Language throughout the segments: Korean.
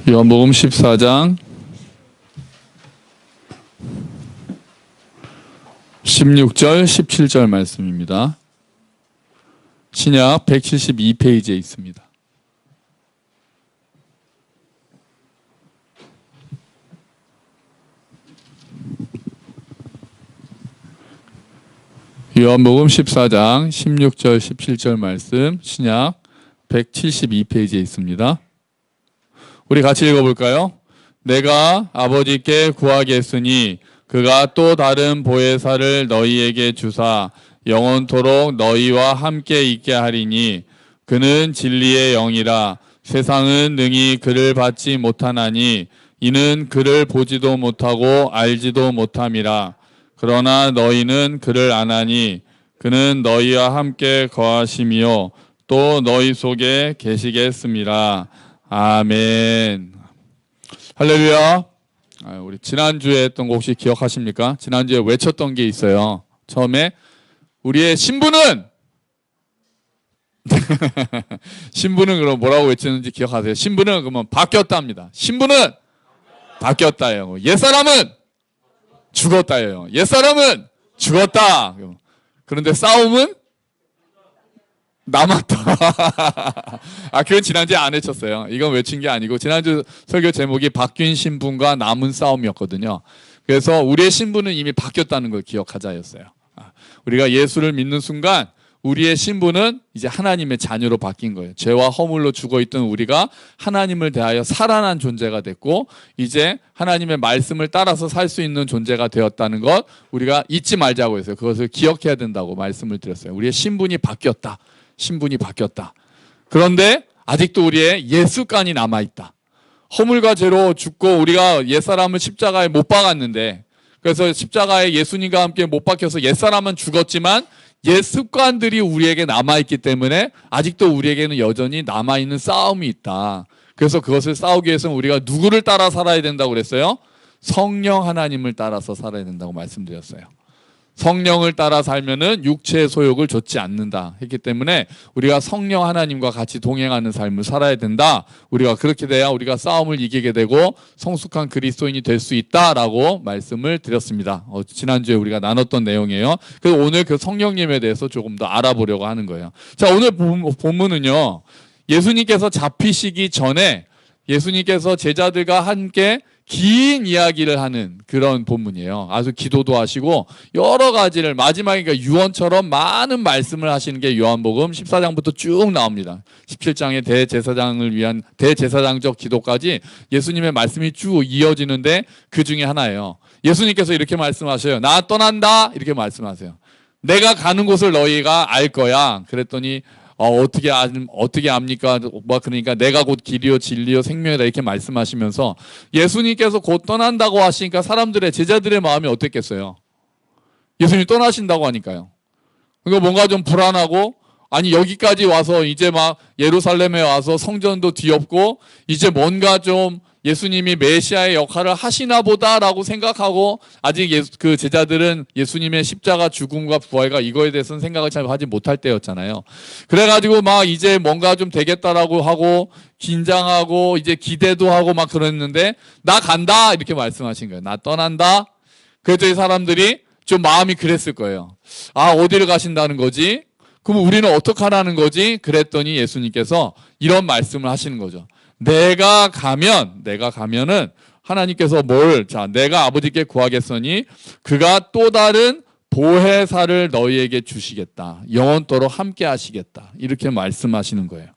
요한복음 14장 16절 17절 말씀입니다. 신약 172페이지에 있습니다. 요한복음 14장 16절 17절 말씀 신약 172페이지에 있습니다. 우리 같이 읽어볼까요? 내가 아버지께 구하겠으니 그가 또 다른 보혜사를 너희에게 주사 영원토록 너희와 함께 있게 하리니 그는 진리의 영이라. 세상은 능히 그를 받지 못하나니 이는 그를 보지도 못하고 알지도 못함이라. 그러나 너희는 그를 아나니 그는 너희와 함께 거하시며 또 너희 속에 계시겠습니다. 아멘. 할렐루야. 우리 지난주에 했던 거 혹시 기억하십니까? 지난주에 외쳤던 게 있어요. 처음에 우리의 신부는 신부는 그럼 뭐라고 외쳤는지 기억하세요? 신부는 그러면 바뀌었답니다. 신부는 바뀌었다예요. 옛사람은 죽었다예요. 옛사람은 죽었다. 그런데 싸움은 남았다. 그건 지난주에 안 외쳤어요. 이건 외친 게 아니고 지난주 설교 제목이 바뀐 신분과 남은 싸움이었거든요. 그래서 우리의 신분은 이미 바뀌었다는 걸 기억하자였어요. 우리가 예수를 믿는 순간 우리의 신분은 이제 하나님의 자녀로 바뀐 거예요. 죄와 허물로 죽어있던 우리가 하나님을 대하여 살아난 존재가 됐고 이제 하나님의 말씀을 따라서 살 수 있는 존재가 되었다는 것 우리가 잊지 말자고 했어요. 그것을 기억해야 된다고 말씀을 드렸어요. 우리의 신분이 바뀌었다. 신분이 바뀌었다. 그런데 아직도 우리의 옛 습관이 남아있다. 허물과 죄로 죽고 우리가 옛사람을 십자가에 못 박았는데 그래서 십자가에 예수님과 함께 못 박혀서 옛사람은 죽었지만 옛 습관들이 우리에게 남아있기 때문에 아직도 우리에게는 여전히 남아있는 싸움이 있다. 그래서 그것을 싸우기 위해서는 우리가 누구를 따라 살아야 된다고 그랬어요? 성령 하나님을 따라서 살아야 된다고 말씀드렸어요. 성령을 따라 살면은 육체의 소욕을 좇지 않는다 했기 때문에 우리가 성령 하나님과 같이 동행하는 삶을 살아야 된다. 우리가 그렇게 돼야 우리가 싸움을 이기게 되고 성숙한 그리스도인이 될 수 있다라고 말씀을 드렸습니다. 지난주에 우리가 나눴던 내용이에요. 그래서 오늘 그 성령님에 대해서 조금 더 알아보려고 하는 거예요. 자, 오늘 본문은요. 예수님께서 잡히시기 전에 예수님께서 제자들과 함께 긴 이야기를 하는 그런 본문이에요. 아주 기도도 하시고 여러 가지를 마지막에 유언처럼 많은 말씀을 하시는 게 요한복음 14장부터 쭉 나옵니다. 17장의 대제사장을 위한 대제사장적 기도까지 예수님의 말씀이 쭉 이어지는데 그 중에 하나예요. 예수님께서 이렇게 말씀하셔요. 나 떠난다 이렇게 말씀하세요. 내가 가는 곳을 너희가 알 거야. 그랬더니 어떻게 압니까? 그러니까 내가 곧 길이요 진리요 생명이다 이렇게 말씀하시면서 예수님께서 곧 떠난다고 하시니까 사람들의 제자들의 마음이 어땠겠어요? 예수님 떠나신다고 하니까요. 그러니까 뭔가 좀 불안하고 아니 여기까지 와서 이제 막 예루살렘에 와서 성전도 뒤엎고 이제 뭔가 좀 예수님이 메시아의 역할을 하시나 보다라고 생각하고 아직 그 제자들은 예수님의 십자가 죽음과 부활과 이거에 대해서는 생각을 잘 하지 못할 때였잖아요. 그래가지고 막 이제 뭔가 좀 되겠다라고 하고 긴장하고 이제 기대도 하고 막 그랬는데 나 간다 이렇게 말씀하신 거예요. 나 떠난다. 그래서 이 사람들이 좀 마음이 그랬을 거예요. 어디를 가신다는 거지? 그럼 우리는 어떻게 하라는 거지? 그랬더니 예수님께서 이런 말씀을 하시는 거죠. 내가 가면은 하나님께서 내가 아버지께 구하겠으니 그가 또 다른 보혜사를 너희에게 주시겠다. 영원토록 함께 하시겠다. 이렇게 말씀하시는 거예요.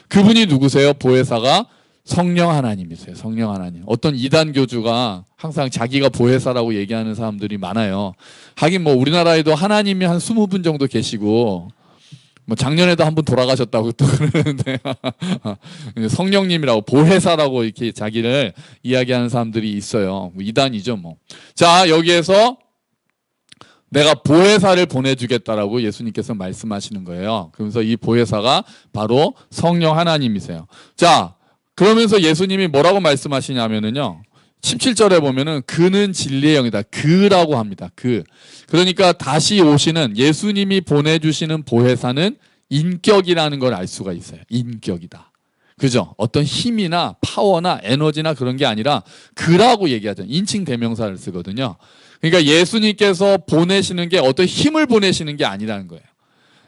그분이 누구세요? 보혜사가 성령 하나님이세요. 성령 하나님. 어떤 이단 교주가 항상 자기가 보혜사라고 얘기하는 사람들이 많아요. 하긴 우리나라에도 하나님이 한 20분 정도 계시고 작년에도 한 분 돌아가셨다고 또 그러는데 성령님이라고 보혜사라고 이렇게 자기를 이야기하는 사람들이 있어요. 이단이죠 자, 여기에서 내가 보혜사를 보내주겠다라고 예수님께서 말씀하시는 거예요. 그러면서 이 보혜사가 바로 성령 하나님이세요. 자, 그러면서 예수님이 뭐라고 말씀하시냐면은요. 17절에 보면은 그는 진리의 영이다. 그라고 합니다. 그러니까 다시 오시는 예수님이 보내주시는 보혜사는 인격이라는 걸 알 수가 있어요. 인격이다. 그죠? 어떤 힘이나 파워나 에너지나 그런 게 아니라 그라고 얘기하죠. 인칭 대명사를 쓰거든요. 그러니까 예수님께서 보내시는 게 어떤 힘을 보내시는 게 아니라는 거예요.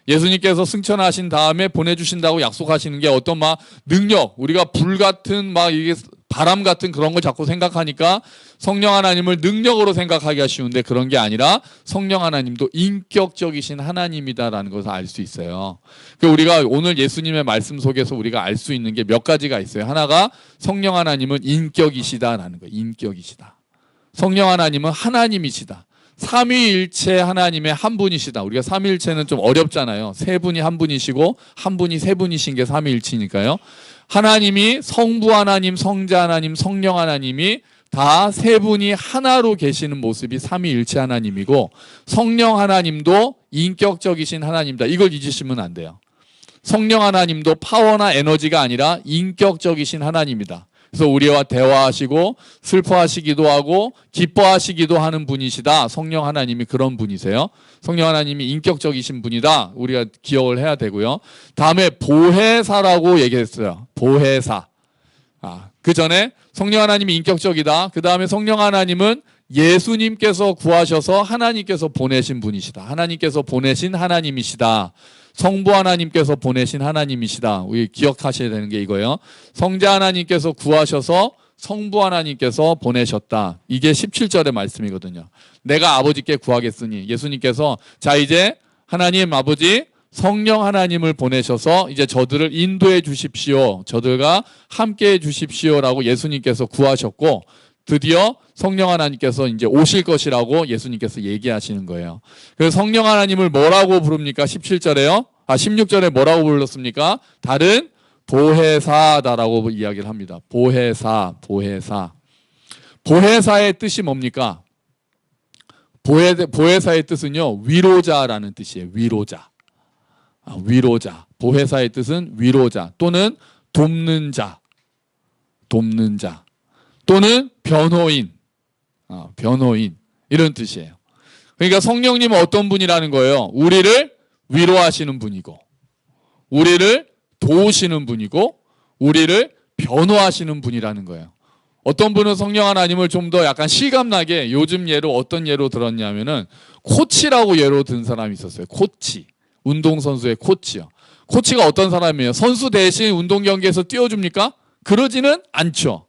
예수님께서 승천하신 다음에 보내주신다고 약속하시는 게 어떤 막 능력, 우리가 불 같은 막 이게 바람 같은 그런 걸 자꾸 생각하니까 성령 하나님을 능력으로 생각하기가 쉬운데 그런 게 아니라 성령 하나님도 인격적이신 하나님이다라는 것을 알 수 있어요. 우리가 오늘 예수님의 말씀 속에서 우리가 알 수 있는 게 몇 가지가 있어요. 하나가 성령 하나님은 인격이시다라는 거예요. 인격이시다. 성령 하나님은 하나님이시다. 삼위일체 하나님의 한 분이시다. 우리가 삼위일체는 좀 어렵잖아요. 세 분이 한 분이시고 한 분이 세 분이신 게 삼위일체니까요. 하나님이 성부 하나님, 성자 하나님, 성령 하나님이 다 세 분이 하나로 계시는 모습이 삼위일체 하나님이고 성령 하나님도 인격적이신 하나님이다. 이걸 잊으시면 안 돼요. 성령 하나님도 파워나 에너지가 아니라 인격적이신 하나님이다. 그래서 우리와 대화하시고 슬퍼하시기도 하고 기뻐하시기도 하는 분이시다. 성령 하나님이 그런 분이세요. 성령 하나님이 인격적이신 분이다. 우리가 기억을 해야 되고요. 다음에 보혜사라고 얘기했어요. 보혜사. 그 전에 성령 하나님이 인격적이다. 그 다음에 성령 하나님은 예수님께서 구하셔서 하나님께서 보내신 분이시다. 하나님께서 보내신 하나님이시다. 성부 하나님께서 보내신 하나님이시다. 우리 기억하셔야 되는 게 이거예요. 성자 하나님께서 구하셔서 성부 하나님께서 보내셨다. 이게 17절의 말씀이거든요. 내가 아버지께 구하겠으니 예수님께서 자 이제 하나님 아버지 성령 하나님을 보내셔서 이제 저들을 인도해 주십시오. 저들과 함께 해 주십시오라고 예수님께서 구하셨고 드디어 성령 하나님께서 이제 오실 것이라고 예수님께서 얘기하시는 거예요. 그래서 성령 하나님을 뭐라고 부릅니까? 17절에요. 16절에 뭐라고 불렀습니까? 다른 보혜사다라고 이야기를 합니다. 보혜사, 보혜사. 보혜사의 뜻이 뭡니까? 보혜사의 뜻은요, 위로자라는 뜻이에요. 위로자. 위로자. 보혜사의 뜻은 위로자 또는 돕는 자. 돕는 자. 또는 변호인. 변호인. 이런 뜻이에요. 그러니까 성령님은 어떤 분이라는 거예요? 우리를 위로하시는 분이고, 우리를 도우시는 분이고, 우리를 변호하시는 분이라는 거예요. 어떤 분은 성령 하나님을 좀 더 약간 실감나게 요즘 예로 어떤 예로 들었냐면은 코치라고 예로 든 사람이 있었어요. 코치. 운동선수의 코치요. 코치가 어떤 사람이에요? 선수 대신 운동 경기에서 띄워줍니까? 그러지는 않죠.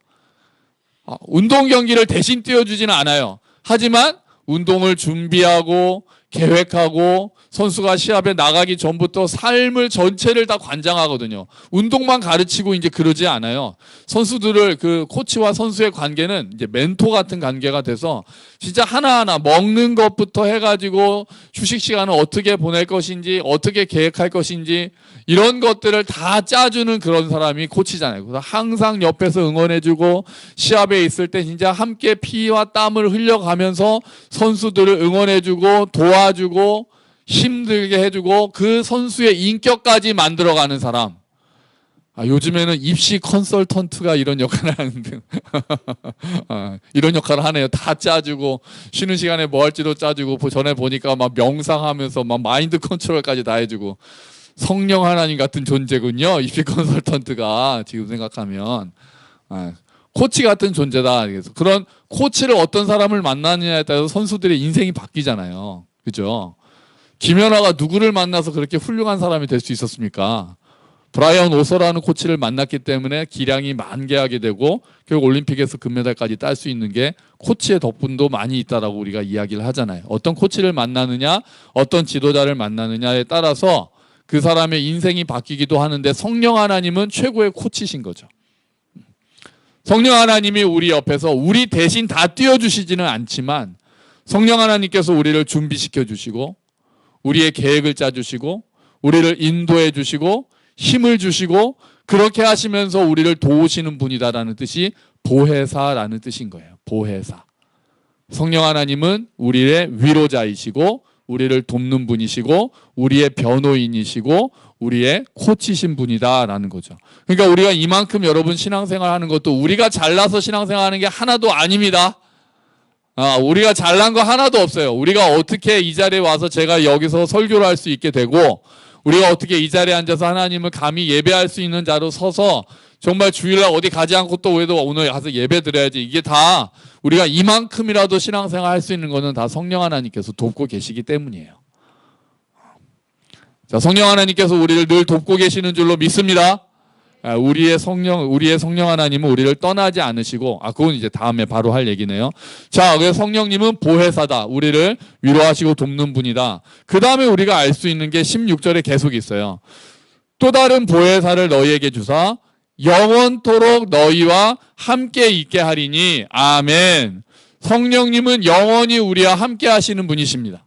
운동 경기를 대신 띄워주지는 않아요. 하지만 운동을 준비하고 계획하고 선수가 시합에 나가기 전부터 삶을 전체를 다 관장하거든요. 운동만 가르치고 이제 그러지 않아요. 선수들을 그 코치와 선수의 관계는 이제 멘토 같은 관계가 돼서 진짜 하나하나 먹는 것부터 해가지고 휴식 시간을 어떻게 보낼 것인지 어떻게 계획할 것인지 이런 것들을 다 짜주는 그런 사람이 코치잖아요. 그래서 항상 옆에서 응원해주고 시합에 있을 때 진짜 함께 피와 땀을 흘려가면서 선수들을 응원해주고 도와주고 힘들게 해주고 그 선수의 인격까지 만들어가는 사람. 요즘에는 입시 컨설턴트가 이런 역할을 하는데 이런 역할을 하네요. 다 짜주고 쉬는 시간에 뭐 할지도 짜주고 전에 보니까 막 명상하면서 막 마인드 컨트롤까지 다 해주고 성령 하나님 같은 존재군요. 입시 컨설턴트가 지금 생각하면 코치 같은 존재다. 그래서 그런 코치를 어떤 사람을 만나느냐에 따라서 선수들의 인생이 바뀌잖아요. 그죠? 김연아가 누구를 만나서 그렇게 훌륭한 사람이 될 수 있었습니까? 브라이언 오서라는 코치를 만났기 때문에 기량이 만개하게 되고 결국 올림픽에서 금메달까지 딸 수 있는 게 코치의 덕분도 많이 있다라고 우리가 이야기를 하잖아요. 어떤 코치를 만나느냐, 어떤 지도자를 만나느냐에 따라서 그 사람의 인생이 바뀌기도 하는데 성령 하나님은 최고의 코치신 거죠. 성령 하나님이 우리 옆에서 우리 대신 다 띄워주시지는 않지만 성령 하나님께서 우리를 준비시켜 주시고 우리의 계획을 짜주시고 우리를 인도해 주시고 힘을 주시고 그렇게 하시면서 우리를 도우시는 분이다라는 뜻이 보혜사라는 뜻인 거예요. 보혜사. 성령 하나님은 우리의 위로자이시고 우리를 돕는 분이시고 우리의 변호인이시고 우리의 코치신 분이다라는 거죠. 그러니까 우리가 이만큼 여러분 신앙생활 하는 것도 우리가 잘나서 신앙생활 하는 게 하나도 아닙니다. 우리가 잘난 거 하나도 없어요. 우리가 어떻게 이 자리에 와서 제가 여기서 설교를 할 수 있게 되고 우리가 어떻게 이 자리에 앉아서 하나님을 감히 예배할 수 있는 자로 서서 정말 주일날 어디 가지 않고 또 왜도 오늘 가서 예배 드려야지. 이게 다 우리가 이만큼이라도 신앙생활 할 수 있는 거는 다 성령 하나님께서 돕고 계시기 때문이에요. 자, 성령 하나님께서 우리를 늘 돕고 계시는 줄로 믿습니다. 우리의 성령 하나님은 우리를 떠나지 않으시고, 그건 이제 다음에 바로 할 얘기네요. 자, 그래서 성령님은 보혜사다. 우리를 위로하시고 돕는 분이다. 그 다음에 우리가 알 수 있는 게 16절에 계속 있어요. 또 다른 보혜사를 너희에게 주사 영원토록 너희와 함께 있게 하리니. 아멘. 성령님은 영원히 우리와 함께 하시는 분이십니다.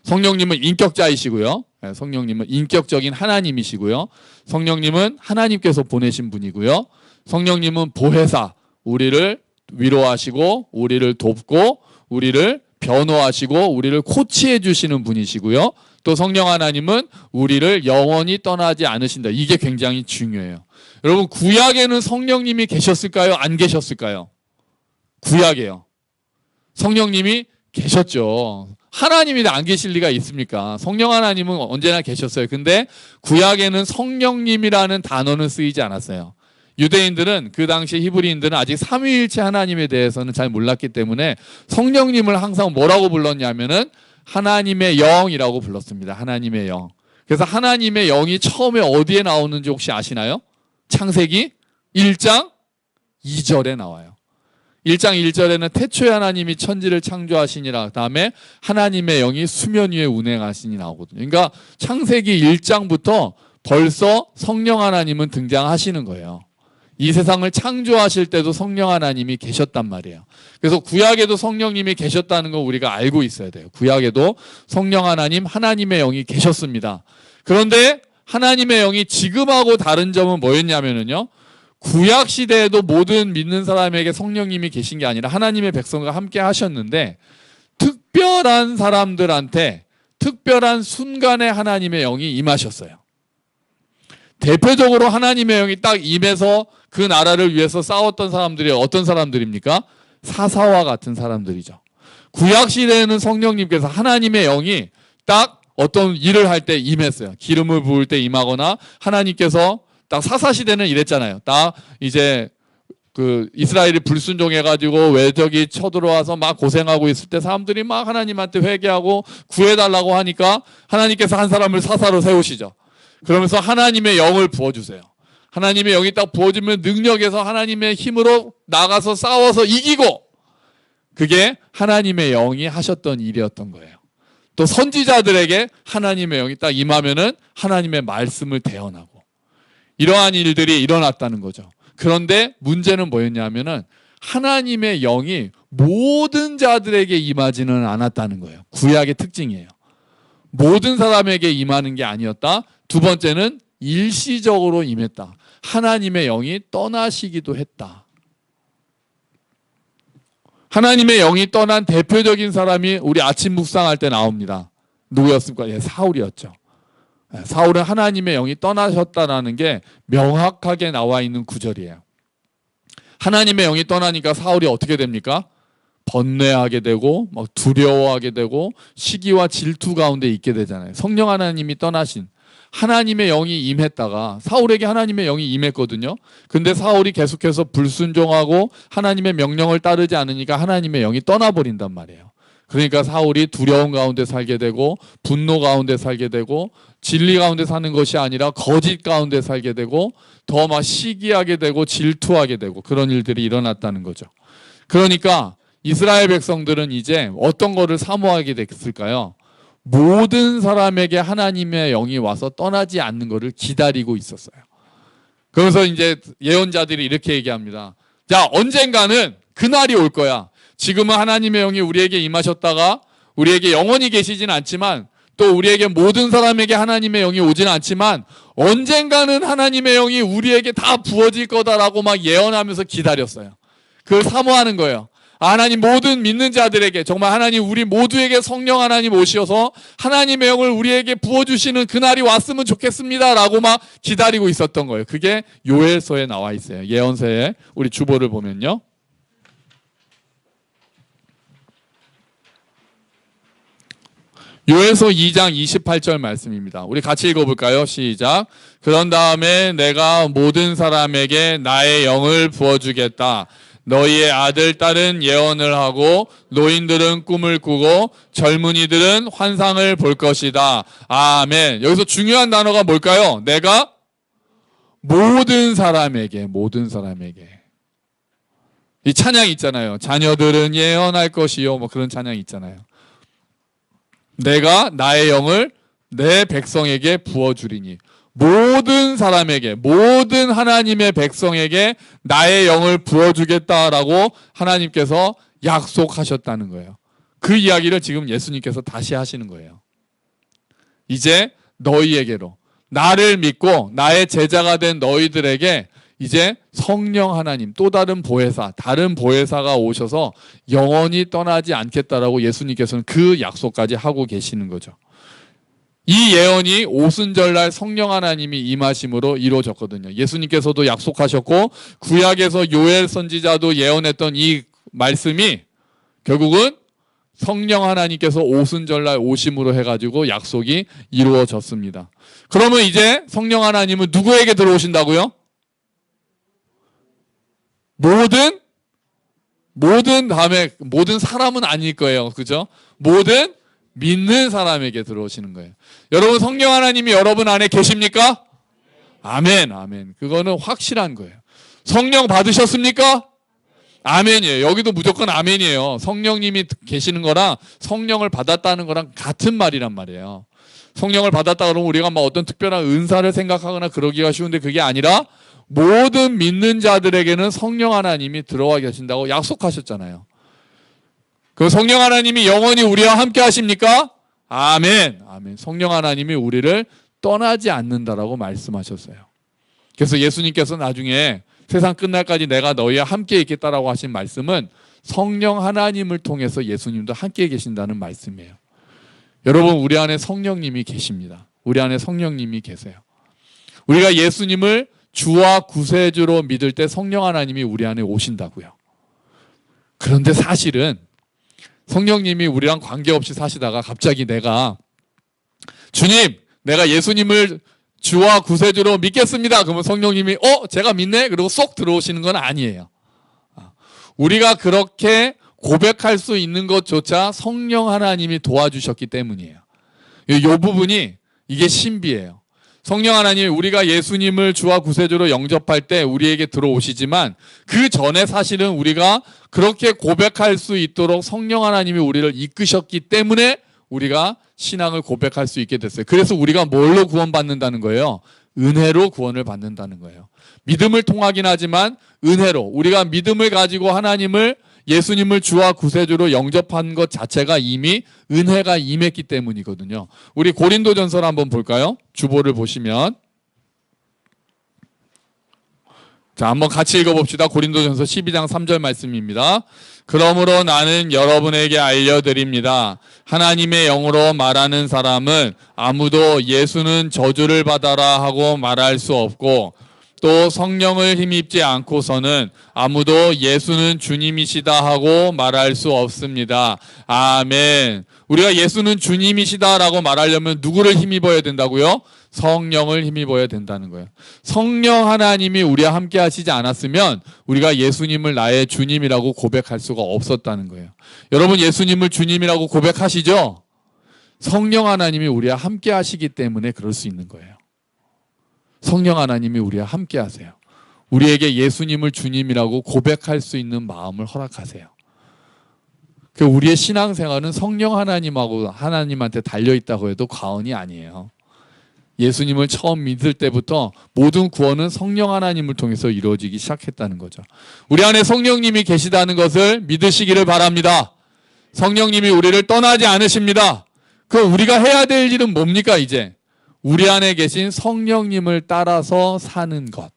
성령님은 인격자이시고요. 성령님은 인격적인 하나님이시고요. 성령님은 하나님께서 보내신 분이고요. 성령님은 보혜사, 우리를 위로하시고 우리를 돕고 우리를 변호하시고 우리를 코치해 주시는 분이시고요. 또 성령 하나님은 우리를 영원히 떠나지 않으신다. 이게 굉장히 중요해요. 여러분, 구약에는 성령님이 계셨을까요? 안 계셨을까요? 구약에요. 성령님이 계셨죠. 하나님이 안 계실 리가 있습니까? 성령 하나님은 언제나 계셨어요. 근데 구약에는 성령님이라는 단어는 쓰이지 않았어요. 유대인들은 그 당시 히브리인들은 아직 삼위일체 하나님에 대해서는 잘 몰랐기 때문에 성령님을 항상 뭐라고 불렀냐면은 하나님의 영이라고 불렀습니다. 하나님의 영. 그래서 하나님의 영이 처음에 어디에 나오는지 혹시 아시나요? 창세기 1장 2절에 나와요. 1장 1절에는 태초에 하나님이 천지를 창조하시니라. 그다음에 하나님의 영이 수면 위에 운행하시니 나오거든요. 그러니까 창세기 1장부터 벌써 성령 하나님은 등장하시는 거예요. 이 세상을 창조하실 때도 성령 하나님이 계셨단 말이에요. 그래서 구약에도 성령님이 계셨다는 거 우리가 알고 있어야 돼요. 구약에도 성령 하나님, 하나님의 영이 계셨습니다. 그런데 하나님의 영이 지금하고 다른 점은 뭐였냐면요. 구약 시대에도 모든 믿는 사람에게 성령님이 계신 게 아니라 하나님의 백성과 함께 하셨는데 특별한 사람들한테 특별한 순간에 하나님의 영이 임하셨어요. 대표적으로 하나님의 영이 딱 임해서 그 나라를 위해서 싸웠던 사람들이 어떤 사람들입니까? 사사와 같은 사람들이죠. 구약 시대에는 성령님께서 하나님의 영이 딱 어떤 일을 할 때 임했어요. 기름을 부을 때 임하거나 하나님께서 딱 사사 시대는 이랬잖아요. 딱 이제 그 이스라엘이 불순종해가지고 외적이 쳐들어와서 막 고생하고 있을 때 사람들이 막 하나님한테 회개하고 구해달라고 하니까 하나님께서 한 사람을 사사로 세우시죠. 그러면서 하나님의 영을 부어주세요. 하나님의 영이 딱 부어지면 능력에서 하나님의 힘으로 나가서 싸워서 이기고, 그게 하나님의 영이 하셨던 일이었던 거예요. 또 선지자들에게 하나님의 영이 딱 임하면은 하나님의 말씀을 대언하고, 이러한 일들이 일어났다는 거죠. 그런데 문제는 뭐였냐면은 하나님의 영이 모든 자들에게 임하지는 않았다는 거예요. 구약의 특징이에요. 모든 사람에게 임하는 게 아니었다. 두 번째는 일시적으로 임했다. 하나님의 영이 떠나시기도 했다. 하나님의 영이 떠난 대표적인 사람이 우리 아침 묵상할 때 나옵니다. 누구였습니까? 사울이었죠. 사울은 하나님의 영이 떠나셨다라는 게 명확하게 나와 있는 구절이에요. 하나님의 영이 떠나니까 사울이 어떻게 됩니까? 번뇌하게 되고 막 두려워하게 되고 시기와 질투 가운데 있게 되잖아요. 성령 하나님이 떠나신 하나님의 영이 임했다가 사울에게 하나님의 영이 임했거든요. 근데 사울이 계속해서 불순종하고 하나님의 명령을 따르지 않으니까 하나님의 영이 떠나버린단 말이에요. 그러니까 사울이 두려움 가운데 살게 되고 분노 가운데 살게 되고 진리 가운데 사는 것이 아니라 거짓 가운데 살게 되고 더 막 시기하게 되고 질투하게 되고 그런 일들이 일어났다는 거죠. 그러니까 이스라엘 백성들은 이제 어떤 거를 사모하게 됐을까요? 모든 사람에게 하나님의 영이 와서 떠나지 않는 것을 기다리고 있었어요. 그래서 이제 예언자들이 이렇게 얘기합니다. 자, 언젠가는 그날이 올 거야. 지금은 하나님의 영이 우리에게 임하셨다가 우리에게 영원히 계시진 않지만 또 우리에게 모든 사람에게 하나님의 영이 오진 않지만 언젠가는 하나님의 영이 우리에게 다 부어질 거다라고 막 예언하면서 기다렸어요. 그걸 사모하는 거예요. 하나님 모든 믿는 자들에게 정말 하나님 우리 모두에게 성령 하나님 오셔서 하나님의 영을 우리에게 부어주시는 그날이 왔으면 좋겠습니다 라고 막 기다리고 있었던 거예요. 그게 요엘서에 나와 있어요. 예언서에 우리 주보를 보면요. 요엘서 2장 28절 말씀입니다. 우리 같이 읽어볼까요? 시작. 그런 다음에 내가 모든 사람에게 나의 영을 부어주겠다. 너희의 아들, 딸은 예언을 하고 노인들은 꿈을 꾸고 젊은이들은 환상을 볼 것이다. 아멘. 여기서 중요한 단어가 뭘까요? 내가 모든 사람에게. 이 찬양 있잖아요. 자녀들은 예언할 것이요. 뭐 그런 찬양 있잖아요. 내가 나의 영을 내 백성에게 부어주리니. 모든 사람에게, 모든 하나님의 백성에게 나의 영을 부어주겠다라고 하나님께서 약속하셨다는 거예요. 그 이야기를 지금 예수님께서 다시 하시는 거예요. 이제 너희에게로, 나를 믿고 나의 제자가 된 너희들에게 이제 성령 하나님, 또 다른 보혜사, 다른 보혜사가 오셔서 영원히 떠나지 않겠다라고 예수님께서는 그 약속까지 하고 계시는 거죠. 이 예언이 오순절날 성령 하나님이 임하심으로 이루어졌거든요. 예수님께서도 약속하셨고 구약에서 요엘 선지자도 예언했던 이 말씀이 결국은 성령 하나님께서 오순절날 오심으로 해가지고 약속이 이루어졌습니다. 그러면 이제 성령 하나님은 누구에게 들어오신다고요? 모든 사람은 아닐 거예요. 그죠? 모든 믿는 사람에게 들어오시는 거예요. 여러분, 성령 하나님이 여러분 안에 계십니까? 아멘, 아멘. 그거는 확실한 거예요. 성령 받으셨습니까? 아멘이에요. 여기도 무조건 아멘이에요. 성령님이 계시는 거랑 성령을 받았다는 거랑 같은 말이란 말이에요. 성령을 받았다 그러면 우리가 막 어떤 특별한 은사를 생각하거나 그러기가 쉬운데 그게 아니라 모든 믿는 자들에게는 성령 하나님이 들어와 계신다고 약속하셨잖아요. 그 성령 하나님이 영원히 우리와 함께 하십니까? 아멘. 아멘. 성령 하나님이 우리를 떠나지 않는다라고 말씀하셨어요. 그래서 예수님께서 나중에 세상 끝날까지 내가 너희와 함께 있겠다라고 하신 말씀은 성령 하나님을 통해서 예수님도 함께 계신다는 말씀이에요. 여러분, 우리 안에 성령님이 계십니다. 우리 안에 성령님이 계세요. 우리가 예수님을 주와 구세주로 믿을 때 성령 하나님이 우리 안에 오신다고요. 그런데 사실은 성령님이 우리랑 관계없이 사시다가 갑자기 내가 주님, 내가 예수님을 주와 구세주로 믿겠습니다. 그러면 성령님이 제가 믿네? 그리고 쏙 들어오시는 건 아니에요. 우리가 그렇게 고백할 수 있는 것조차 성령 하나님이 도와주셨기 때문이에요. 이 부분이 이게 신비예요. 성령 하나님이 우리가 예수님을 주와 구세주로 영접할 때 우리에게 들어오시지만 그 전에 사실은 우리가 그렇게 고백할 수 있도록 성령 하나님이 우리를 이끄셨기 때문에 우리가 신앙을 고백할 수 있게 됐어요. 그래서 우리가 뭘로 구원받는다는 거예요? 은혜로 구원을 받는다는 거예요. 믿음을 통하긴 하지만 은혜로, 우리가 믿음을 가지고 예수님을 주와 구세주로 영접한 것 자체가 이미 은혜가 임했기 때문이거든요. 우리 고린도전서를 한번 볼까요? 주보를 보시면, 자, 한번 같이 읽어봅시다. 고린도전서 12장 3절 말씀입니다. 그러므로 나는 여러분에게 알려드립니다. 하나님의 영으로 말하는 사람은 아무도 예수는 저주를 받아라 하고 말할 수 없고, 또 성령을 힘입지 않고서는 아무도 예수는 주님이시다 하고 말할 수 없습니다. 아멘. 우리가 예수는 주님이시다라고 말하려면 누구를 힘입어야 된다고요? 성령을 힘입어야 된다는 거예요. 성령 하나님이 우리와 함께 하시지 않았으면 우리가 예수님을 나의 주님이라고 고백할 수가 없었다는 거예요. 여러분, 예수님을 주님이라고 고백하시죠? 성령 하나님이 우리와 함께 하시기 때문에 그럴 수 있는 거예요. 성령 하나님이 우리와 함께 하세요. 우리에게 예수님을 주님이라고 고백할 수 있는 마음을 허락하세요. 우리의 신앙생활은 성령 하나님한테 달려있다고 해도 과언이 아니에요. 예수님을 처음 믿을 때부터 모든 구원은 성령 하나님을 통해서 이루어지기 시작했다는 거죠. 우리 안에 성령님이 계시다는 것을 믿으시기를 바랍니다. 성령님이 우리를 떠나지 않으십니다. 우리가 해야 될 일은 뭡니까 이제? 우리 안에 계신 성령님을 따라서 사는 것.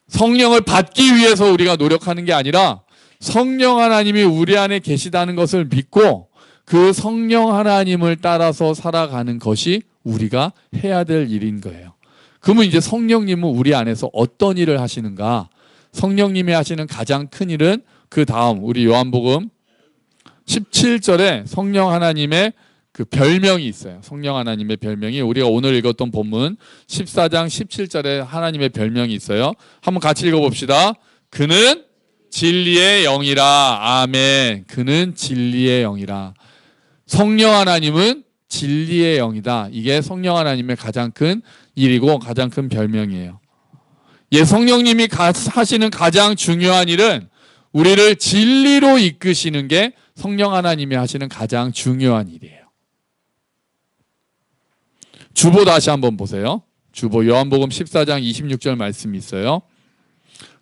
성령을 받기 위해서 우리가 노력하는 게 아니라 성령 하나님이 우리 안에 계시다는 것을 믿고 그 성령 하나님을 따라서 살아가는 것이 우리가 해야 될 일인 거예요. 그러면 이제 성령님은 우리 안에서 어떤 일을 하시는가? 성령님이 하시는 가장 큰 일은 그 다음 우리 요한복음 17절에 성령 하나님의 그 별명이 있어요. 성령 하나님의 별명이 우리가 오늘 읽었던 본문 14장 17절에 하나님의 별명이 있어요. 한번 같이 읽어봅시다. 그는 진리의 영이라. 아멘. 그는 진리의 영이라. 성령 하나님은 진리의 영이다. 이게 성령 하나님의 가장 큰 일이고 가장 큰 별명이에요. 예, 성령님이 하시는 가장 중요한 일은 우리를 진리로 이끄시는 게 성령 하나님이 하시는 가장 중요한 일이에요. 주보 다시 한번 보세요. 주보 요한복음 14장 26절 말씀이 있어요.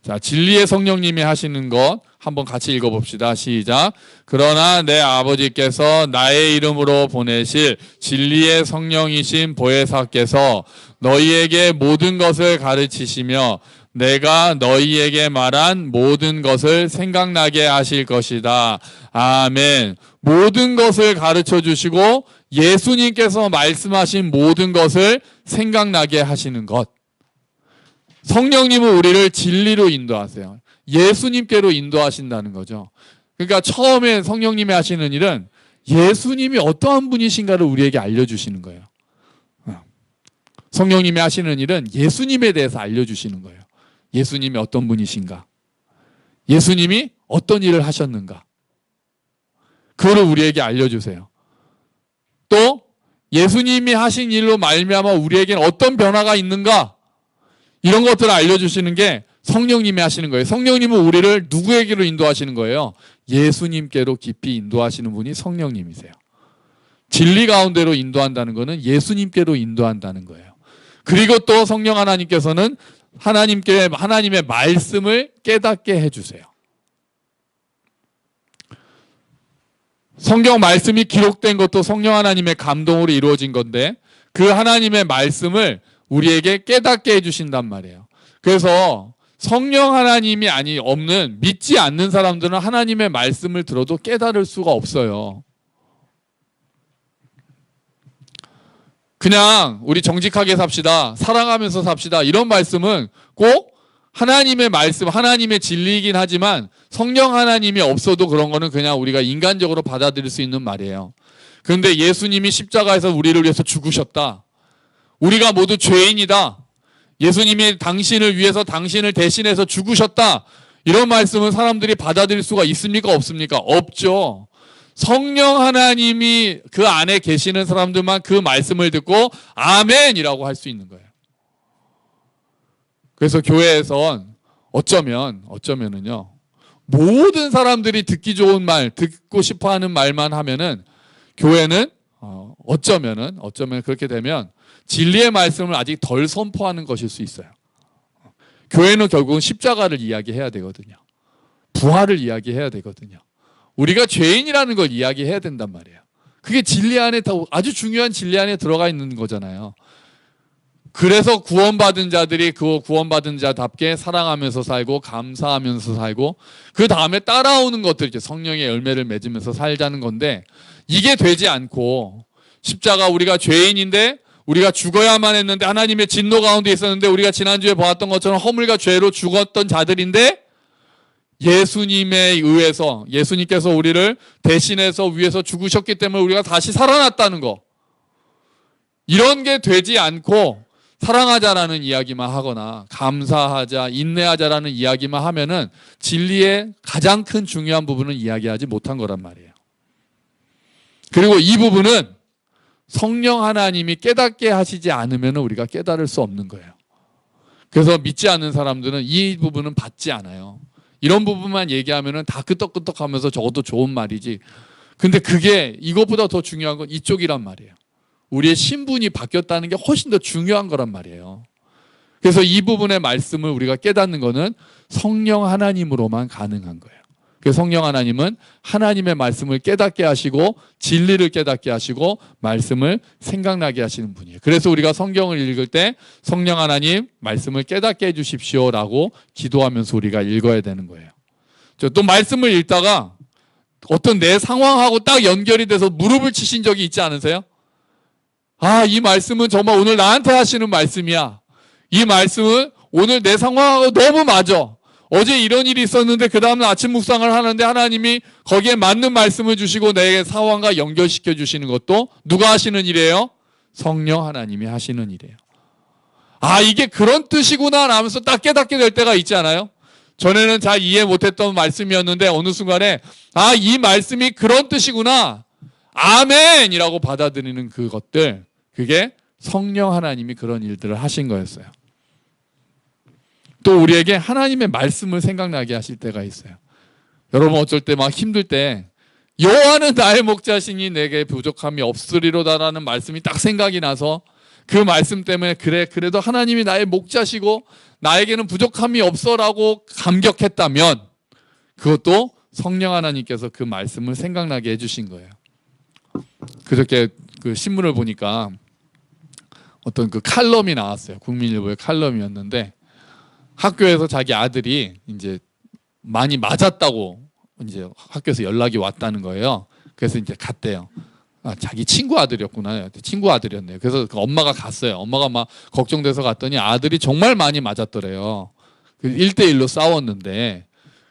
자, 진리의 성령님이 하시는 것 한번 같이 읽어봅시다. 시작. 그러나 내 아버지께서 나의 이름으로 보내실 진리의 성령이신 보혜사께서 너희에게 모든 것을 가르치시며 내가 너희에게 말한 모든 것을 생각나게 하실 것이다. 아멘. 모든 것을 가르쳐 주시고 예수님께서 말씀하신 모든 것을 생각나게 하시는 것. 성령님은 우리를 진리로 인도하세요. 예수님께로 인도하신다는 거죠. 그러니까 처음에 성령님이 하시는 일은 예수님이 어떠한 분이신가를 우리에게 알려주시는 거예요. 성령님이 하시는 일은 예수님에 대해서 알려주시는 거예요. 예수님이 어떤 분이신가? 예수님이 어떤 일을 하셨는가? 그거를 우리에게 알려주세요. 또 예수님이 하신 일로 말미암아 우리에게는 어떤 변화가 있는가? 이런 것들을 알려주시는 게 성령님이 하시는 거예요. 성령님은 우리를 누구에게로 인도하시는 거예요? 예수님께로 깊이 인도하시는 분이 성령님이세요. 진리 가운데로 인도한다는 것은 예수님께로 인도한다는 거예요. 그리고 또 성령 하나님께서는 하나님의 말씀을 깨닫게 해주세요. 성경 말씀이 기록된 것도 성령 하나님의 감동으로 이루어진 건데 그 하나님의 말씀을 우리에게 깨닫게 해주신단 말이에요. 그래서 성령 하나님이 없는 믿지 않는 사람들은 하나님의 말씀을 들어도 깨달을 수가 없어요. 그냥 우리 정직하게 삽시다, 사랑하면서 삽시다, 이런 말씀은 꼭 하나님의 말씀, 하나님의 진리이긴 하지만 성령 하나님이 없어도 그런 거는 그냥 우리가 인간적으로 받아들일 수 있는 말이에요. 그런데 예수님이 십자가에서 우리를 위해서 죽으셨다. 우리가 모두 죄인이다. 예수님이 당신을 위해서 당신을 대신해서 죽으셨다. 이런 말씀은 사람들이 받아들일 수가 있습니까? 없습니까? 없죠. 성령 하나님이 그 안에 계시는 사람들만 그 말씀을 듣고 아멘이라고 할 수 있는 거예요. 그래서 교회에선 어쩌면은요, 모든 사람들이 듣기 좋은 말, 듣고 싶어 하는 말만 하면은 교회는 어쩌면 그렇게 되면 진리의 말씀을 아직 덜 선포하는 것일 수 있어요. 교회는 결국은 십자가를 이야기해야 되거든요. 부활을 이야기해야 되거든요. 우리가 죄인이라는 걸 이야기해야 된단 말이에요. 그게 진리 안에 아주 중요한 진리 안에 들어가 있는 거잖아요. 그래서 구원받은 자들이 그 구원받은 자답게 사랑하면서 살고 감사하면서 살고 그 다음에 따라오는 것들, 이제 성령의 열매를 맺으면서 살자는 건데, 이게 되지 않고 십자가, 우리가 죄인인데 우리가 죽어야만 했는데 하나님의 진노 가운데 있었는데 우리가 지난주에 보았던 것처럼 허물과 죄로 죽었던 자들인데 예수님에 의해서, 예수님께서 우리를 대신해서 위해서 죽으셨기 때문에 우리가 다시 살아났다는 거, 이런 게 되지 않고 사랑하자라는 이야기만 하거나 감사하자, 인내하자라는 이야기만 하면은 진리의 가장 큰 중요한 부분은 이야기하지 못한 거란 말이에요. 그리고 이 부분은 성령 하나님이 깨닫게 하시지 않으면 우리가 깨달을 수 없는 거예요. 그래서 믿지 않는 사람들은 이 부분은 받지 않아요. 이런 부분만 얘기하면은 다 끄떡끄떡하면서 저것도 좋은 말이지. 근데 그게 이것보다 더 중요한 건 이쪽이란 말이에요. 우리의 신분이 바뀌었다는 게 훨씬 더 중요한 거란 말이에요. 그래서 이 부분의 말씀을 우리가 깨닫는 거는 성령 하나님으로만 가능한 거예요. 그래서 성령 하나님은 하나님의 말씀을 깨닫게 하시고 진리를 깨닫게 하시고 말씀을 생각나게 하시는 분이에요. 그래서 우리가 성경을 읽을 때 성령 하나님 말씀을 깨닫게 해주십시오라고 기도하면서 우리가 읽어야 되는 거예요. 또 말씀을 읽다가 어떤 내 상황하고 딱 연결이 돼서 무릎을 치신 적이 있지 않으세요? 아, 이 말씀은 정말 오늘 나한테 하시는 말씀이야. 이 말씀은 오늘 내 상황하고 너무 맞아. 어제 이런 일이 있었는데 그 다음날 아침 묵상을 하는데 하나님이 거기에 맞는 말씀을 주시고 내게 상황과 연결시켜 주시는 것도 누가 하시는 일이에요? 성령 하나님이 하시는 일이에요. 아, 이게 그런 뜻이구나 하면서 딱 깨닫게 될 때가 있지 않아요? 전에는 잘 이해 못했던 말씀이었는데 어느 순간에 아, 이 말씀이 그런 뜻이구나, 아멘이라고 받아들이는 그것들, 그게 성령 하나님이 그런 일들을 하신 거였어요. 또 우리에게 하나님의 말씀을 생각나게 하실 때가 있어요. 여러분 어쩔 때 막 힘들 때 여호와는 나의 목자시니 내게 부족함이 없으리로다라는 말씀이 딱 생각이 나서 그 말씀 때문에 그래 그래도 하나님이 나의 목자시고 나에게는 부족함이 없어라고 감격했다면 그것도 성령 하나님께서 그 말씀을 생각나게 해주신 거예요. 그저께 그 신문을 보니까 어떤 그 칼럼이 나왔어요. 국민일보의 칼럼이었는데 학교에서 자기 아들이 이제 많이 맞았다고 이제 학교에서 연락이 왔다는 거예요. 그래서 이제 갔대요. 아, 자기 친구 아들이었구나. 친구 아들이었네요. 그래서 그 엄마가 갔어요. 엄마가 막 걱정돼서 갔더니 아들이 정말 많이 맞았더래요. 1대1로 싸웠는데,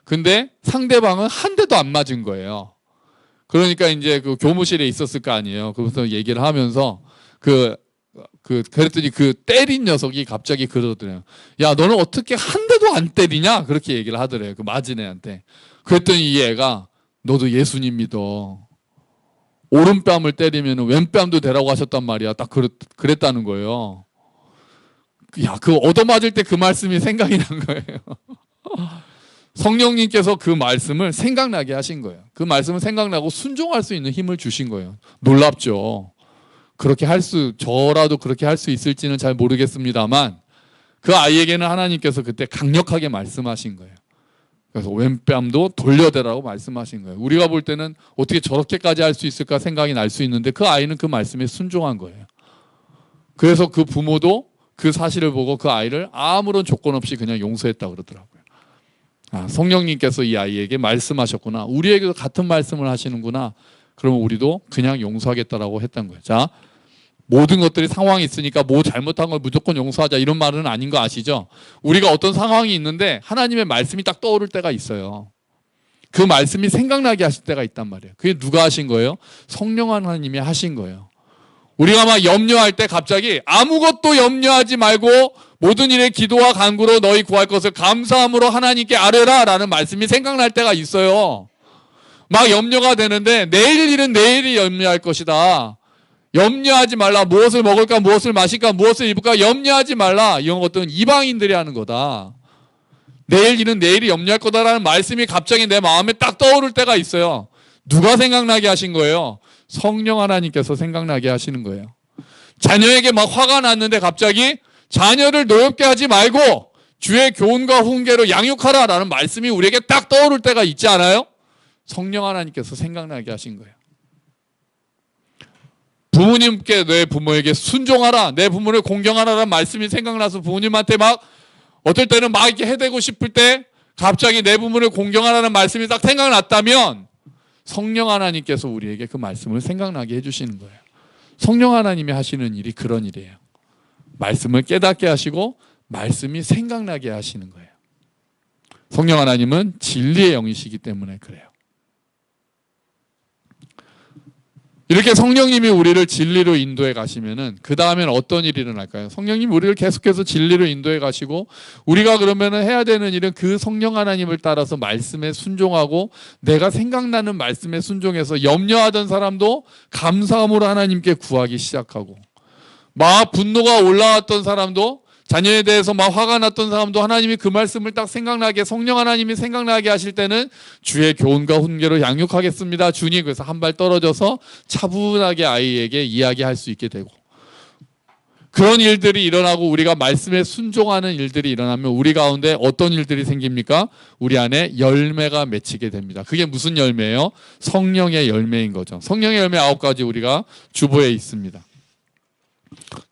근데 상대방은 한 대도 안 맞은 거예요. 그러니까 이제 그 교무실에 있었을 거 아니에요. 그래서 얘기를 하면서 그랬더니 그 때린 녀석이 갑자기 그러더래요. 야, 너는 어떻게 한 대도 안 때리냐? 그렇게 얘기를 하더래요. 그 맞은 애한테. 그랬더니 이 애가 너도 예수님 믿어. 오른뺨을 때리면 왼뺨도 되라고 하셨단 말이야. 딱 그랬다는 거예요. 야, 그 얻어맞을 때 그 말씀이 생각이 난 거예요. 성령님께서 그 말씀을 생각나게 하신 거예요. 그 말씀을 생각나고 순종할 수 있는 힘을 주신 거예요. 놀랍죠. 저라도 그렇게 할 수 있을지는 잘 모르겠습니다만 그 아이에게는 하나님께서 그때 강력하게 말씀하신 거예요. 그래서 왼뺨도 돌려대라고 말씀하신 거예요. 우리가 볼 때는 어떻게 저렇게까지 할 수 있을까 생각이 날 수 있는데 그 아이는 그 말씀에 순종한 거예요. 그래서 그 부모도 그 사실을 보고 그 아이를 아무런 조건 없이 그냥 용서했다고 그러더라고요. 아, 성령님께서 이 아이에게 말씀하셨구나. 우리에게도 같은 말씀을 하시는구나. 그러면 우리도 그냥 용서하겠다라고 했던 거예요. 자, 모든 것들이 상황이 있으니까 뭐 잘못한 걸 무조건 용서하자 이런 말은 아닌 거 아시죠? 우리가 어떤 상황이 있는데 하나님의 말씀이 딱 떠오를 때가 있어요. 그 말씀이 생각나게 하실 때가 있단 말이에요. 그게 누가 하신 거예요? 성령 하나님이 하신 거예요. 우리가 막 염려할 때 갑자기 아무것도 염려하지 말고 모든 일에 기도와 간구로 너희 구할 것을 감사함으로 하나님께 아뢰라 라는 말씀이 생각날 때가 있어요. 막 염려가 되는데 내일 일은 내일이 염려할 것이다. 염려하지 말라. 무엇을 먹을까, 무엇을 마실까, 무엇을 입을까 염려하지 말라. 이런 것들은 이방인들이 하는 거다. 내일 일은 내일이 염려할 거다라는 말씀이 갑자기 내 마음에 딱 떠오를 때가 있어요. 누가 생각나게 하신 거예요? 성령 하나님께서 생각나게 하시는 거예요. 자녀에게 막 화가 났는데 갑자기 자녀를 노엽게 하지 말고 주의 교훈과 훈계로 양육하라라는 말씀이 우리에게 딱 떠오를 때가 있지 않아요? 성령 하나님께서 생각나게 하신 거예요. 부모님께 내 부모에게 순종하라, 내 부모를 공경하라라는 말씀이 생각나서 부모님한테 막 어떨 때는 막 이렇게 해대고 싶을 때 갑자기 내 부모를 공경하라는 말씀이 딱 생각났다면 성령 하나님께서 우리에게 그 말씀을 생각나게 해주시는 거예요. 성령 하나님이 하시는 일이 그런 일이에요. 말씀을 깨닫게 하시고 말씀이 생각나게 하시는 거예요. 성령 하나님은 진리의 영이시기 때문에 그래요. 이렇게 성령님이 우리를 진리로 인도해 가시면은 그 다음엔 어떤 일이 일어날까요? 성령님이 우리를 계속해서 진리로 인도해 가시고 우리가 그러면은 해야 되는 일은 그 성령 하나님을 따라서 말씀에 순종하고 내가 생각나는 말씀에 순종해서 염려하던 사람도 감사함으로 하나님께 구하기 시작하고 막 분노가 올라왔던 사람도 자녀에 대해서 막 화가 났던 사람도 하나님이 그 말씀을 딱 생각나게 성령 하나님이 생각나게 하실 때는 주의 교훈과 훈계로 양육하겠습니다. 주님. 그래서 한 발 떨어져서 차분하게 아이에게 이야기할 수 있게 되고 그런 일들이 일어나고 우리가 말씀에 순종하는 일들이 일어나면 우리 가운데 어떤 일들이 생깁니까? 우리 안에 열매가 맺히게 됩니다. 그게 무슨 열매예요? 성령의 열매인 거죠. 성령의 열매 9가지 우리가 주보에 있습니다.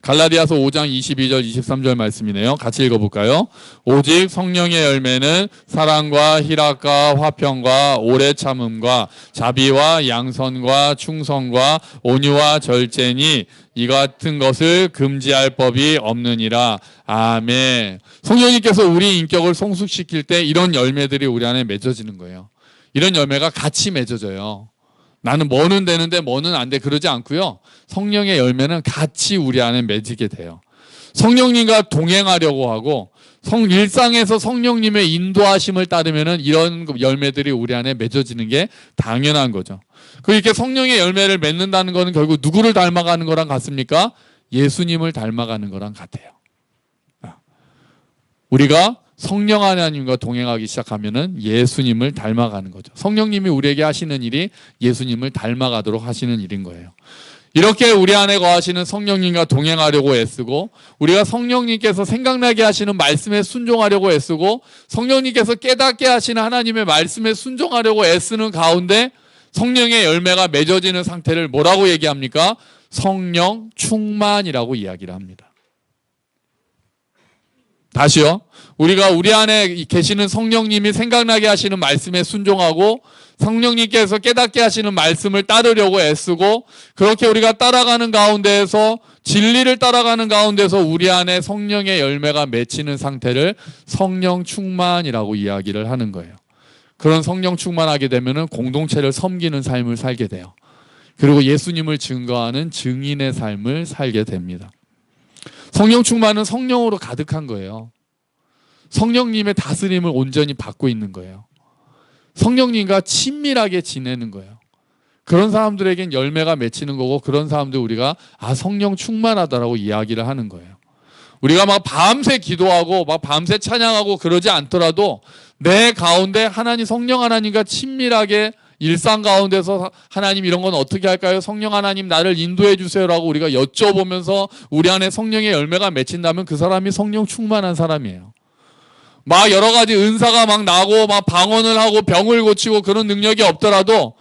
갈라디아서 5장 22절 23절 말씀이네요. 같이 읽어볼까요? 오직 성령의 열매는 사랑과 희락과 화평과 오래 참음과 자비와 양선과 충성과 온유와 절제니 이 같은 것을 금지할 법이 없느니라. 아멘. 성령님께서 우리 인격을 성숙시킬 때 이런 열매들이 우리 안에 맺어지는 거예요. 이런 열매가 같이 맺어져요. 나는 뭐는 되는데 뭐는 안 돼, 그러지 않고요. 성령의 열매는 같이 우리 안에 맺히게 돼요. 성령님과 동행하려고 하고 일상에서 성령님의 인도하심을 따르면은 이런 열매들이 우리 안에 맺어지는 게 당연한 거죠. 그렇게 성령의 열매를 맺는다는 것은 결국 누구를 닮아가는 거랑 같습니까? 예수님을 닮아가는 거랑 같아요. 우리가 성령 하나님과 동행하기 시작하면은 예수님을 닮아가는 거죠. 성령님이 우리에게 하시는 일이 예수님을 닮아가도록 하시는 일인 거예요. 이렇게 우리 안에 거하시는 성령님과 동행하려고 애쓰고, 우리가 성령님께서 생각나게 하시는 말씀에 순종하려고 애쓰고, 성령님께서 깨닫게 하시는 하나님의 말씀에 순종하려고 애쓰는 가운데 성령의 열매가 맺어지는 상태를 뭐라고 얘기합니까? 성령 충만이라고 이야기를 합니다. 다시요. 우리가 우리 안에 계시는 성령님이 생각나게 하시는 말씀에 순종하고 성령님께서 깨닫게 하시는 말씀을 따르려고 애쓰고, 그렇게 우리가 따라가는 가운데에서, 진리를 따라가는 가운데서 우리 안에 성령의 열매가 맺히는 상태를 성령 충만이라고 이야기를 하는 거예요. 그런 성령 충만하게 되면은 공동체를 섬기는 삶을 살게 돼요. 그리고 예수님을 증거하는 증인의 삶을 살게 됩니다. 성령 충만은 성령으로 가득한 거예요. 성령님의 다스림을 온전히 받고 있는 거예요. 성령님과 친밀하게 지내는 거예요. 그런 사람들에겐 열매가 맺히는 거고, 그런 사람들 우리가 성령 충만하다라고 이야기를 하는 거예요. 우리가 막 밤새 기도하고 막 밤새 찬양하고 그러지 않더라도 내 가운데 성령 하나님과 친밀하게 일상 가운데서 하나님 이런 건 어떻게 할까요? 성령 하나님 나를 인도해 주세요라고 우리가 여쭤보면서 우리 안에 성령의 열매가 맺힌다면 그 사람이 성령 충만한 사람이에요. 막 여러 가지 은사가 막 나고 막 방언을 하고 병을 고치고 그런 능력이 없더라도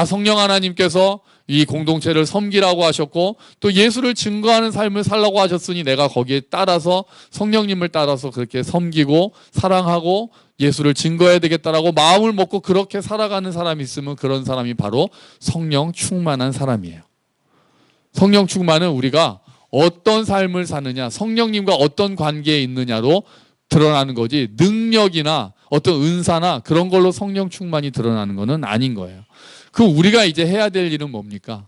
성령 하나님께서 이 공동체를 섬기라고 하셨고 또 예수를 증거하는 삶을 살라고 하셨으니 내가 거기에 따라서 성령님을 따라서 그렇게 섬기고 사랑하고 예수를 증거해야 되겠다라고 마음을 먹고 그렇게 살아가는 사람이 있으면 그런 사람이 바로 성령 충만한 사람이에요. 성령 충만은 우리가 어떤 삶을 사느냐, 성령님과 어떤 관계에 있느냐로 드러나는 거지, 능력이나 어떤 은사나 그런 걸로 성령 충만이 드러나는 것은 아닌 거예요. 우리가 이제 해야 될 일은 뭡니까?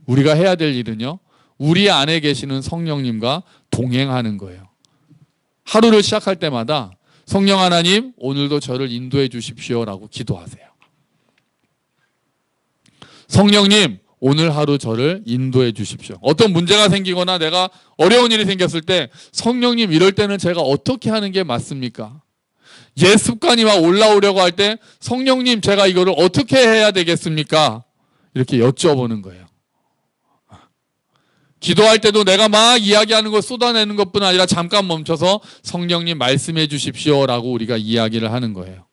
우리가 해야 될 일은요, 우리 안에 계시는 성령님과 동행하는 거예요. 하루를 시작할 때마다 성령 하나님 오늘도 저를 인도해 주십시오라고 기도하세요. 성령님 오늘 하루 저를 인도해 주십시오. 어떤 문제가 생기거나 내가 어려운 일이 생겼을 때 성령님 이럴 때는 제가 어떻게 하는 게 맞습니까? 옛 습관이 막 올라오려고 할 때 성령님 제가 이거를 어떻게 해야 되겠습니까? 이렇게 여쭤보는 거예요. 기도할 때도 내가 막 이야기하는 걸 쏟아내는 것뿐 아니라 잠깐 멈춰서 성령님 말씀해 주십시오라고 우리가 이야기를 하는 거예요.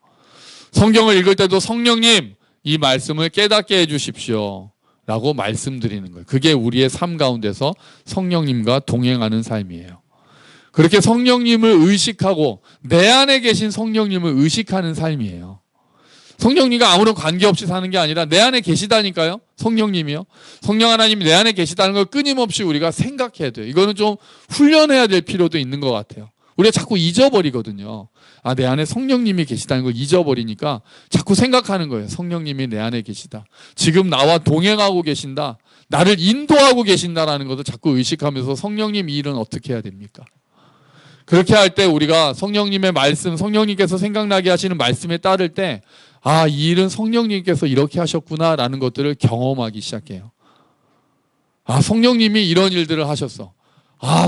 성경을 읽을 때도 성령님 이 말씀을 깨닫게 해 주십시오 라고 말씀드리는 거예요. 그게 우리의 삶 가운데서 성령님과 동행하는 삶이에요. 그렇게 성령님을 의식하고 내 안에 계신 성령님을 의식하는 삶이에요. 성령님과 아무런 관계없이 사는 게 아니라 내 안에 계시다니까요. 성령님이요. 성령 하나님이 내 안에 계시다는 걸 끊임없이 우리가 생각해야 돼요. 이거는 좀 훈련해야 될 필요도 있는 것 같아요. 우리가 자꾸 잊어버리거든요. 내 안에 성령님이 계시다는 걸 잊어버리니까 자꾸 생각하는 거예요. 성령님이 내 안에 계시다. 지금 나와 동행하고 계신다. 나를 인도하고 계신다라는 것을 자꾸 의식하면서 성령님 이 일은 어떻게 해야 됩니까? 그렇게 할 때 우리가 성령님의 말씀, 성령님께서 생각나게 하시는 말씀에 따를 때 이 일은 성령님께서 이렇게 하셨구나라는 것들을 경험하기 시작해요. 성령님이 이런 일들을 하셨어.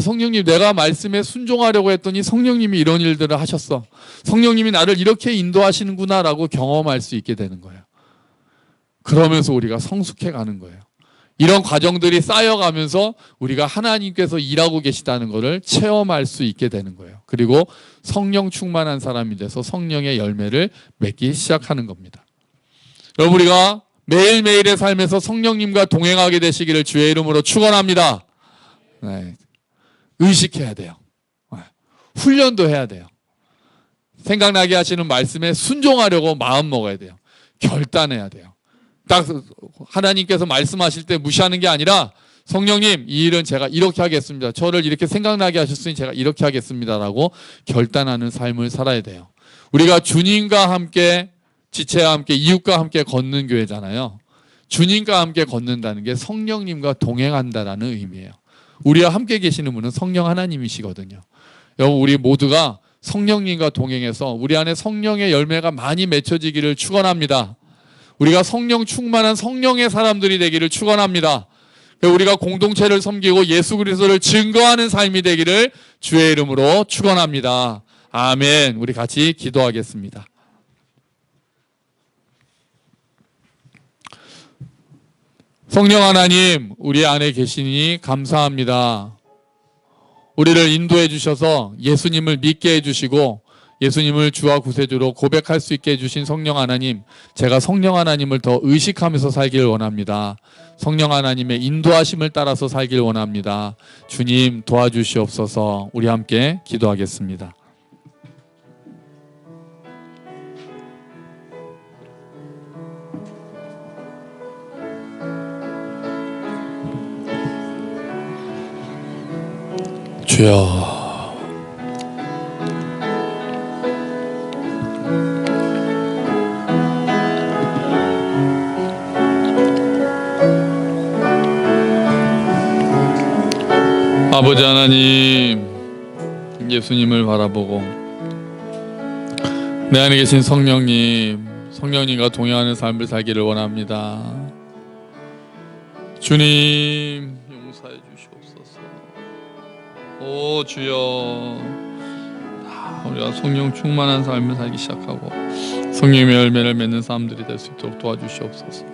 성령님 내가 말씀에 순종하려고 했더니 성령님이 이런 일들을 하셨어. 성령님이 나를 이렇게 인도하시는구나라고 경험할 수 있게 되는 거예요. 그러면서 우리가 성숙해 가는 거예요. 이런 과정들이 쌓여가면서 우리가 하나님께서 일하고 계시다는 것을 체험할 수 있게 되는 거예요. 그리고 성령 충만한 사람이 돼서 성령의 열매를 맺기 시작하는 겁니다. 여러분 우리가 매일매일의 삶에서 성령님과 동행하게 되시기를 주의 이름으로 축원합니다. 네. 의식해야 돼요. 훈련도 해야 돼요. 생각나게 하시는 말씀에 순종하려고 마음 먹어야 돼요. 결단해야 돼요. 딱 하나님께서 말씀하실 때 무시하는 게 아니라 성령님, 이 일은 제가 이렇게 하겠습니다. 저를 이렇게 생각나게 하셨으니 제가 이렇게 하겠습니다라고 결단하는 삶을 살아야 돼요. 우리가 주님과 함께, 지체와 함께, 이웃과 함께 걷는 교회잖아요. 주님과 함께 걷는다는 게 성령님과 동행한다라는 의미예요. 우리와 함께 계시는 분은 성령 하나님이시거든요. 여러분, 우리 모두가 성령님과 동행해서 우리 안에 성령의 열매가 많이 맺혀지기를 축원합니다. 우리가 성령 충만한 성령의 사람들이 되기를 축원합니다. 우리가 공동체를 섬기고 예수 그리스도를 증거하는 삶이 되기를 주의 이름으로 축원합니다. 아멘. 우리 같이 기도하겠습니다. 성령 하나님, 우리 안에 계시니 감사합니다. 우리를 인도해 주셔서 예수님을 믿게 해주시고 예수님을 주와 구세주로 고백할 수 있게 해주신 성령 하나님, 제가 성령 하나님을 더 의식하면서 살기를 원합니다. 성령 하나님의 인도하심을 따라서 살기를 원합니다. 주님 도와주시옵소서. 우리 함께 기도하겠습니다. 주여, 아버지 하나님, 예수님을 바라보고 내 안에 계신 성령님, 성령님과 동행하는 삶을 살기를 원합니다. 주님 용서해 주시옵소서. 오 주여, 우리가 성령 충만한 삶을 살기 시작하고 성령의 열매를 맺는 사람들이 될 수 있도록 도와주시옵소서.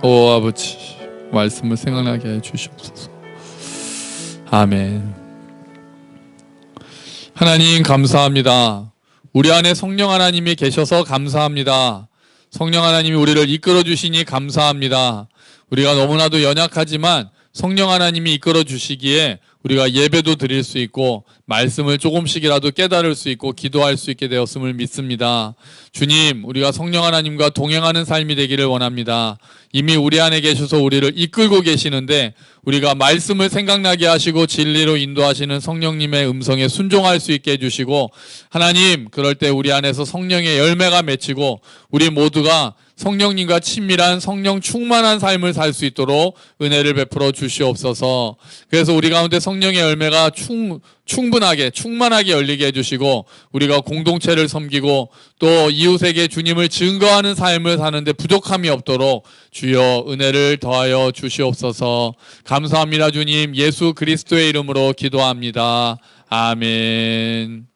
오 아버지, 말씀을 생각나게 해 주시옵소서. 아멘. 하나님 감사합니다. 우리 안에 성령 하나님이 계셔서 감사합니다. 성령 하나님이 우리를 이끌어 주시니 감사합니다. 우리가 너무나도 연약하지만 성령 하나님이 이끌어 주시기에 우리가 예배도 드릴 수 있고 말씀을 조금씩이라도 깨달을 수 있고 기도할 수 있게 되었음을 믿습니다. 주님, 우리가 성령 하나님과 동행하는 삶이 되기를 원합니다. 이미 우리 안에 계셔서 우리를 이끌고 계시는데 우리가 말씀을 생각나게 하시고 진리로 인도하시는 성령님의 음성에 순종할 수 있게 해주시고, 하나님, 그럴 때 우리 안에서 성령의 열매가 맺히고 우리 모두가 성령님과 친밀한 성령 충만한 삶을 살 수 있도록 은혜를 베풀어 주시옵소서. 그래서 우리 가운데 성령의 열매가 충분하게 충만하게 열리게 해주시고 우리가 공동체를 섬기고 또 이웃에게 주님을 증거하는 삶을 사는데 부족함이 없도록 주여 은혜를 더하여 주시옵소서. 감사합니다. 주님, 예수 그리스도의 이름으로 기도합니다. 아멘.